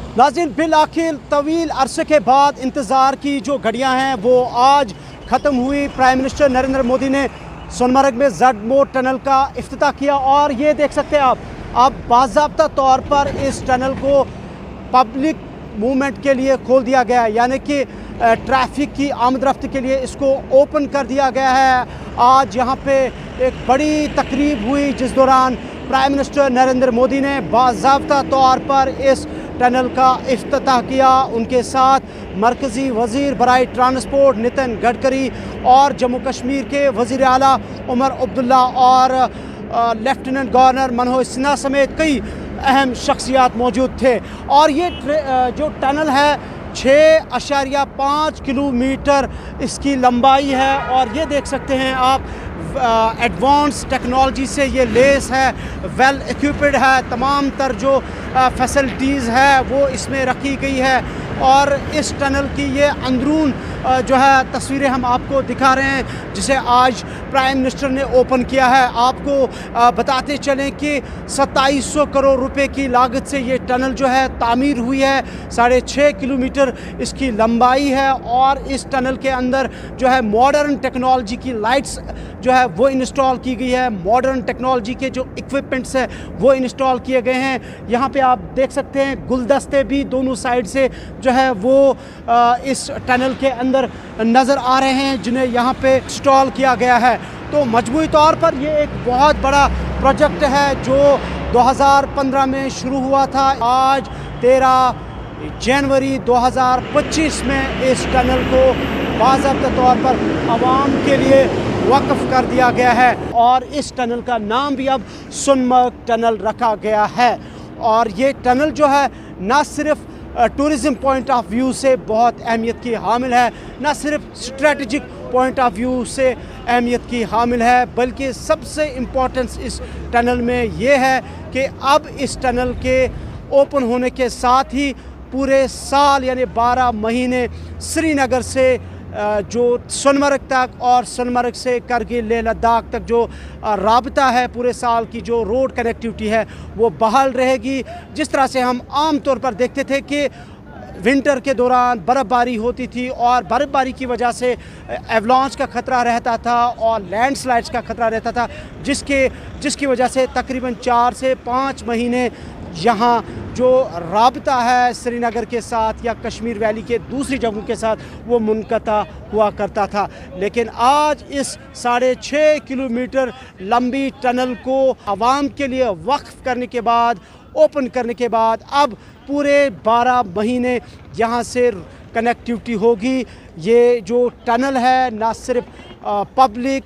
नाज़रीन, बिल आखिर तवील अरसे के बाद इंतज़ार की जो घड़ियां हैं वो आज ख़त्म हुई। प्राइम मिनिस्टर नरेंद्र मोदी ने सोनमर्ग में ज़ड मोड़ टनल का इफ्तिताह किया और ये देख सकते हैं आप बाज़ाब्ता तौर पर इस टनल को पब्लिक मूवमेंट के लिए खोल दिया गया है, यानी कि ट्रैफिक की आमद-रफ्त के लिए इसको ओपन कर दिया गया है। आज यहाँ पे एक बड़ी तकरीब हुई जिस दौरान प्राइम मिनिस्टर नरेंद्र मोदी ने बाज़ाब्ता तौर पर इस टनल का इफ्तिताह किया। उनके साथ मरकज़ी वज़ीर बराए ट्रांसपोर्ट नितिन गडकरी और जम्मू कश्मीर के वज़ीर आला उमर अब्दुल्ला और लेफ्टिनेंट गवर्नर मनोज सिन्हा समेत कई अहम शख्सियात मौजूद थे। और ये जो टनल है 6.5 किलोमीटर इसकी लंबाई है और ये देख सकते हैं आप एडवांस टेक्नोलॉजी से ये लेस है, वेल इक्विप्ड है, तमाम तर जो फैसिलिटीज़ है वो इसमें रखी गई है। और इस टनल की ये अंदरून जो है तस्वीरें हम आपको दिखा रहे हैं जिसे आज प्राइम मिनिस्टर ने ओपन किया है। आपको बताते चलें कि 2700 करोड़ रुपए की लागत से ये टनल जो है तामीर हुई है। 6.5 किलोमीटर इसकी लंबाई है और इस टनल के अंदर जो है मॉडर्न टेक्नोलॉजी की लाइट्स जो है वो इंस्टॉल की गई है। मॉडर्न टेक्नोलॉजी के जो इक्विपमेंट्स हैं वो इंस्टॉल किए गए हैं। यहाँ पे आप देख सकते हैं गुलदस्ते भी दोनों साइड से जो है वो इस टनल के अंदर नज़र आ रहे हैं जिन्हें यहाँ पे इंस्टॉल किया गया है। तो मजमूई तौर पर ये एक बहुत बड़ा प्रोजेक्ट है जो 2015 में शुरू हुआ था। आज 13 जनवरी 2025 में इस टनल को बाज़ाब्ता तौर पर आवाम के लिए वक्फ कर दिया गया है और इस टनल का नाम भी अब सोनमर्ग टनल रखा गया है। और ये टनल जो है ना सिर्फ टूरिज़म पॉइंट ऑफ व्यू से बहुत अहमियत की हामिल है, ना सिर्फ स्ट्रेटजिक पॉइंट ऑफ व्यू से अहमियत की हामिल है, बल्कि सबसे इम्पोर्टेंस इस टनल में ये है कि अब इस टनल के ओपन होने के साथ ही पूरे साल यानी 12 महीने श्रीनगर से जो सोनमर्ग तक और सोनमर्ग से करगिल लेह लद्दाख तक जो राबता है, पूरे साल की जो रोड कनेक्टिविटी है वो बहाल रहेगी। जिस तरह से हम आम तौर पर देखते थे कि विंटर के दौरान बर्फ़बारी होती थी और बर्फ़बारी की वजह से एवलांच का ख़तरा रहता था और लैंडस्लाइड्स का ख़तरा रहता था, जिसकी वजह से तकरीबन 4 से 5 महीने यहाँ जो राबता है श्रीनगर के साथ या कश्मीर वैली के दूसरी जगहों के साथ वो मुनक़ता हुआ करता था। लेकिन आज इस 6.5 किलोमीटर लंबी टनल को आवाम के लिए वक्फ करने के बाद, ओपन करने के बाद अब पूरे 12 महीने यहाँ से कनेक्टिविटी होगी। ये जो टनल है ना सिर्फ पब्लिक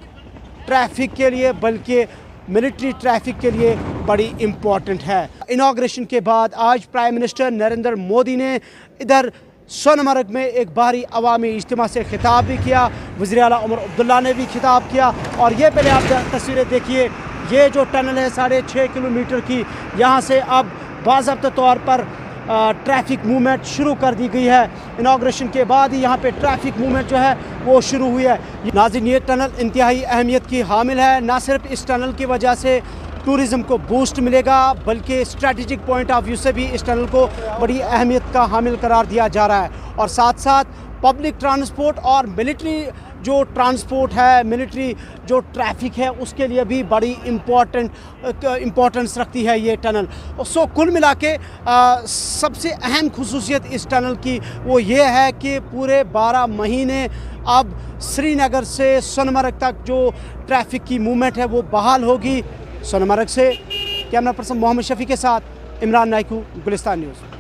ट्रैफिक के लिए बल्कि मिलिट्री ट्रैफिक के लिए बड़ी इम्पॉर्टेंट है। इनॉग्रेशन के बाद आज प्राइम मिनिस्टर नरेंद्र मोदी ने इधर सोनमर्ग में एक भारी अवामी इज्तिमा से खिताब भी किया। वज़ीर आला उमर अब्दुल्ला ने भी खिताब किया और ये पहले आप तस्वीरें देखिए। ये जो टनल है 6.5 किलोमीटर की, यहाँ से अब बाज़ाब्ता तौर पर ट्रैफिक मूवमेंट शुरू कर दी गई है। इनॉग्रेशन के बाद ही यहाँ पे ट्रैफिक मूवमेंट जो है वो शुरू हुई है। नाज़रीन, ये टनल इंतहाई अहमियत की हामिल है। ना सिर्फ इस टनल की वजह से टूरिज़म को बूस्ट मिलेगा बल्कि स्ट्रेटजिक पॉइंट ऑफ व्यू से भी इस टनल को बड़ी अहमियत का हामिल करार दिया जा रहा है। और साथ साथ पब्लिक ट्रांसपोर्ट और मिलिट्री जो ट्रांसपोर्ट है, मिलिट्री जो ट्रैफिक है उसके लिए भी बड़ी इम्पोर्टेंस रखती है ये टनल। सो कुल मिला के सबसे अहम खुसूसियत इस टनल की वो ये है कि पूरे 12 महीने अब श्रीनगर से सोनमर्ग तक जो ट्रैफिक की मूवमेंट है वो बहाल होगी। सोनमर्ग से कैमरा पर्सन मोहम्मद शफी के साथ इमरान नाइकू, गुलिस्तान न्यूज़।